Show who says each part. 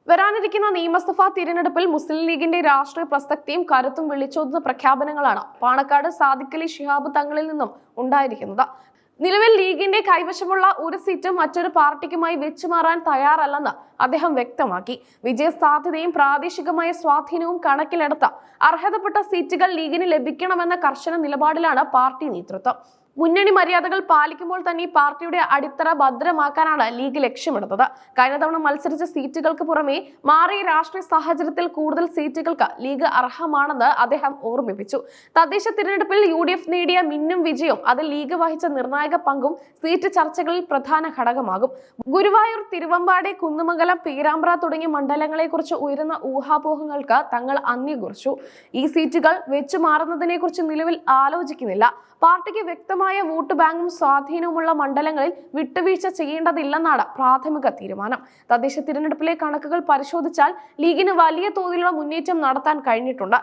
Speaker 1: വരാനിരിക്കുന്ന നിയമസഭാ തിരഞ്ഞെടുപ്പിൽ മുസ്ലിം ലീഗിന്റെ രാഷ്ട്രീയ പ്രസക്തിയും കരുത്തും വിളിച്ചോതുന്ന പ്രഖ്യാപനങ്ങളാണ് പാണക്കാട് സാദിഖ് അലി ശിഹാബ് തങ്ങളിൽ നിന്നും ഉണ്ടായിരിക്കുന്നത്. നിലവിൽ ലീഗിന്റെ കൈവശമുള്ള ഒരു സീറ്റും മറ്റൊരു പാർട്ടിക്കുമായി വെച്ചുമാറാൻ തയ്യാറല്ലെന്ന് അദ്ദേഹം വ്യക്തമാക്കി. വിജയ സാധ്യതയും പ്രാദേശികമായ സ്വാധീനവും കണക്കിലെടുത്ത് അർഹതപ്പെട്ട സീറ്റുകൾ ലീഗിന് ലഭിക്കണമെന്ന കർശന നിലപാടിലാണ് പാർട്ടി നേതൃത്വം. മുന്നണി മര്യാദകൾ പാലിക്കുമ്പോൾ തന്നെ പാർട്ടിയുടെ അടിത്തറ ഭദ്രമാക്കാനാണ് ലീഗ് ലക്ഷ്യമിടുന്നത്. കഴിഞ്ഞ തവണ മത്സരിച്ച സീറ്റുകൾക്ക് പുറമെ മാറിയ രാഷ്ട്രീയ സാഹചര്യത്തിൽ കൂടുതൽ സീറ്റുകൾക്ക് ലീഗ് അർഹമാണെന്ന് അദ്ദേഹം ഓർമ്മിപ്പിച്ചു. തദ്ദേശ തിരഞ്ഞെടുപ്പിൽ UDF നേടിയ മിന്നും വിജയവും അതിൽ ലീഗ് വഹിച്ച നിർണായക പങ്കും സീറ്റ് ചർച്ചകളിൽ പ്രധാന ഘടകമാകും. ഗുരുവായൂർ, തിരുവമ്പാടി, കുന്നമംഗലം, പേരാമ്പ്ര തുടങ്ങിയ മണ്ഡലങ്ങളെക്കുറിച്ച് ഉയരുന്ന ഊഹാപോഹങ്ങൾക്ക് തങ്ങൾ അന്ത്യം കുറിച്ചു. ഈ സീറ്റുകൾ വെച്ചുമാറുന്നതിനെ കുറിച്ച് നിലവിൽ ആലോചിക്കുന്നില്ല. പാർട്ടിക്ക് വ്യക്തമായ വോട്ട് ബാങ്കും സ്വാധീനവുമുള്ള മണ്ഡലങ്ങളിൽ വിട്ടുവീഴ്ച ചെയ്യേണ്ടതില്ലെന്നാണ് പ്രാഥമിക തീരുമാനം. തദ്ദേശ തിരഞ്ഞെടുപ്പിലെ കണക്കുകൾ പരിശോധിച്ചാൽ ലീഗിന് വലിയ തോതിലുള്ള മുന്നേറ്റം നടത്താൻ കഴിഞ്ഞിട്ടുണ്ട്.